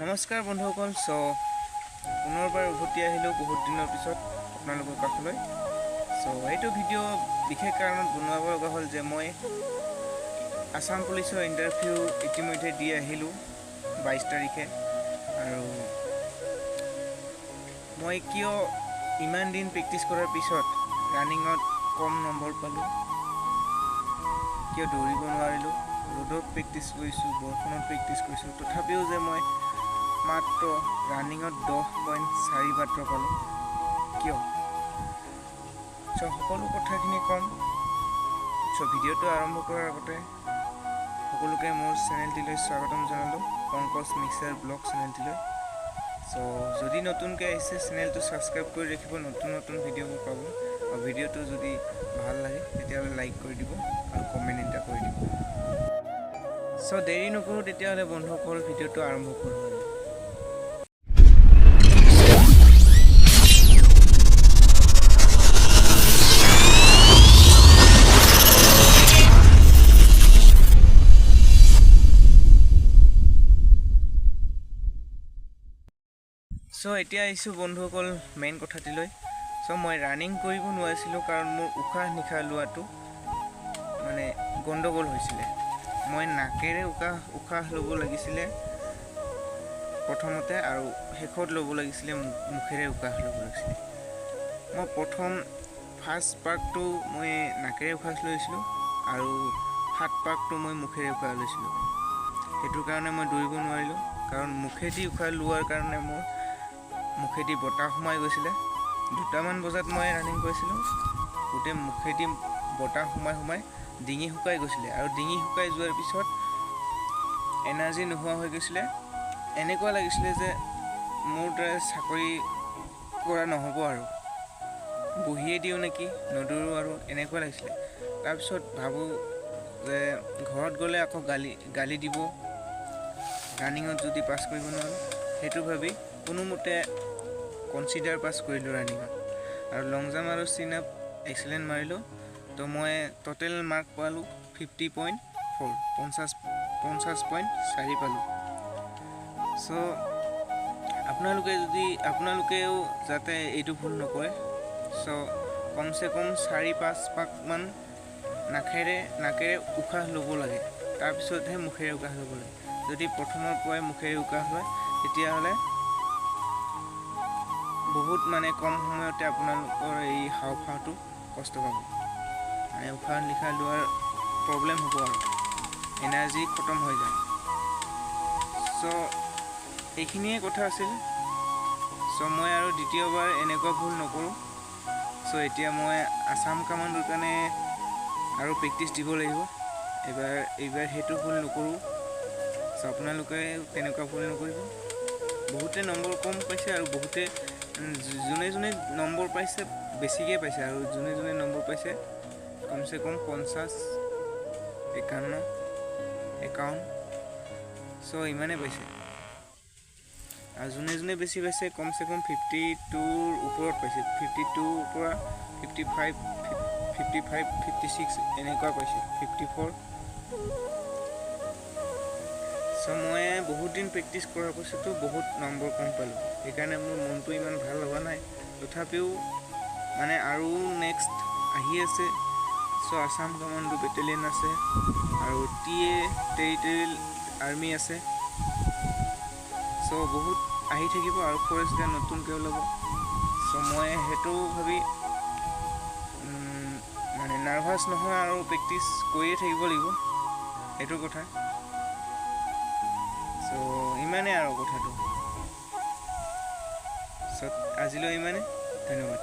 নমস্কাৰ বন্ধুসকল। পুনৰবাৰ উভতি আহিলোঁ বহুত দিনৰ পিছত আপোনালোকৰ কাষলৈ। এইটো ভিডিঅ' বিশেষ কাৰণত বনাব লগা হ'ল যে মই আসাম পুলিচৰ ইণ্টাৰভিউ ইতিমধ্যে দি আহিলোঁ 22 তাৰিখে। আৰু মই কিয় ইমান দিন প্ৰেক্টিছ কৰাৰ পিছত ৰানিঙত কম নম্বৰ পালোঁ, কিয় দৌৰিব নোৱাৰিলোঁ। ৰ'দত প্ৰেক্টিছ কৰিছোঁ, বৰষুণত প্ৰেক্টিছ কৰিছোঁ, তথাপিও যে মই মাত্ৰ ৰানিঙত 10.4 মাত্ৰ পালোঁ, কিয়? সকলো কথাখিনি ক'ম। ভিডিঅ'টো আৰম্ভ কৰাৰ আগতে সকলোকে মোৰ চেনেলটিলৈ স্বাগতম জনালোঁ, পংকজ মিক্সাৰ ব্লগ চেনেলটিলৈ। যদি নতুনকৈ আহিছে চেনেলটো ছাবস্ক্ৰাইব কৰি ৰাখিব, নতুন ভিডিঅ'বোৰ পাব। আৰু ভিডিঅ'টো যদি ভাল লাগে তেতিয়াহ'লে লাইক কৰি দিব আৰু কমেণ্ট এটা কৰি দিব। দেৰি নকৰোঁ তেতিয়াহ'লে বন্ধুসকল, ভিডিঅ'টো আৰম্ভ কৰোঁ। এতিয়া আহিছোঁ বন্ধুসকল মেইন কথাটিলৈ। মই ৰানিং কৰিব নোৱাৰিছিলোঁ কাৰণ মোৰ উশাহ নিশাহ লোৱাটো মানে গণ্ডগোল হৈছিলে। মই নাকেৰে উশাহ ল'ব লাগিছিলে প্ৰথমতে, আৰু শেষত ল'ব লাগিছিলে মুখেৰে উশাহ ল'ব লাগিছিলে। মই ফাৰ্ষ্ট পাকটো মই নাকেৰে উশাহ লৈছিলোঁ আৰু 7 পাকটো মই মুখেৰে উশাহ লৈছিলোঁ। সেইটোৰ কাৰণে মই দৌৰিব নোৱাৰিলোঁ, কাৰণ মুখেদি উশাহ লোৱাৰ কাৰণে মোৰ মুখেদি বতাহ সোমাই গৈছিলে। 2টামান বজাত মই ৰানিং কৰিছিলোঁ, গোটেই মুখেদি বতাহ সোমাই ডিঙি শুকাই গৈছিলে। আৰু ডিঙি শুকাই যোৱাৰ পিছত এনাৰ্জি নোহোৱা হৈ গৈছিলে। এনেকুৱা লাগিছিলে যে মোৰ দ্বাৰা চাকৰি কৰা নহ'ব আৰু বহিয়ে দিওঁ নেকি, নদৌৰোঁ আৰু এনেকুৱা লাগিছিলে। তাৰপিছত ভাবোঁ যে ঘৰত গ'লে আকৌ গালি দিব ৰানিঙত যদি পাছ কৰিব নোৱাৰোঁ। সেইটো ভাবি কোনোমতে কনচিডাৰ পাছ কৰিলোঁ ৰানিঙত। আৰু লং জাম্প আৰু চিন আপ এক্সেলেণ্ট মাৰিলোঁ। মই টোটেল মাৰ্ক পালোঁ 50.4, 50.4 পালোঁ। আপোনালোকেও যাতে এইটো ভুল নকৰে। কমচে কম 4-5 পাকমান নাকেৰে উশাহ ল'ব লাগে, তাৰপিছতহে মুখেৰে উশাহ ল'ব লাগে। যদি প্ৰথমৰ পৰাই মুখেৰে উশাহ লয় তেতিয়াহ'লে বহুত কম সময়তে আপোনালোকৰ এই হাওঁফাওঁটো কষ্ট পাব, উশাহ নিশাহ লোৱাৰ প্ৰব্লেম হ'ব আৰু এনাৰ্জি খতম হৈ যায়। এইখিনিয়ে কথা আছিল। মই আৰু দ্বিতীয়বাৰ এনেকুৱা ভুল নকৰোঁ। এতিয়া মই আসাম কামাণ্ডৰ কাৰণে আৰু প্ৰেক্টিছ দিব লাগিব। এইবাৰ সেইটো ভুল নকৰোঁ। আপোনালোকে তেনেকুৱা ভুল নকৰিব। বহুতে নম্বৰ কম পাইছে আৰু বহুতে যোনে নম্বৰ পাইছে বেছিকৈ পাইছে, আৰু যোনে নম্বৰ পাইছে কমচে কম 50, 51, ইমানে পাইছে। আৰু যোনে বেছি পাইছে কমচে কম 52ৰ ওপৰত পাইছে, 52ৰ পৰা 55, 56 এনেকুৱা পাইছে, 54। মই বহুত দিন প্ৰেক্টিছ কৰাৰ পাছতো বহুত নম্বৰ কম পালোঁ। সেইকাৰণে মোৰ মনটো ইমান ভাল হোৱা নাই। তথাপিও আৰু নেক্সট আহি আছে। আসাম কামাণ্ডো বেটেলিয়ন আছে আৰু TA টেৰিটৰিয়েল আৰ্মি আছে। বহুত আহি থাকিব আৰু ফৰেষ্ট গাৰ্ড নতুনকৈ ওলাব। মই সেইটো ভাবি নাৰ্ভাছ নহয় আৰু প্ৰেক্টিছ কৰিয়ে থাকিব লাগিব, সেইটো কথা। ইমানেই আৰু কথাটো। আজিলৈ ইমানে, ধন্যবাদ।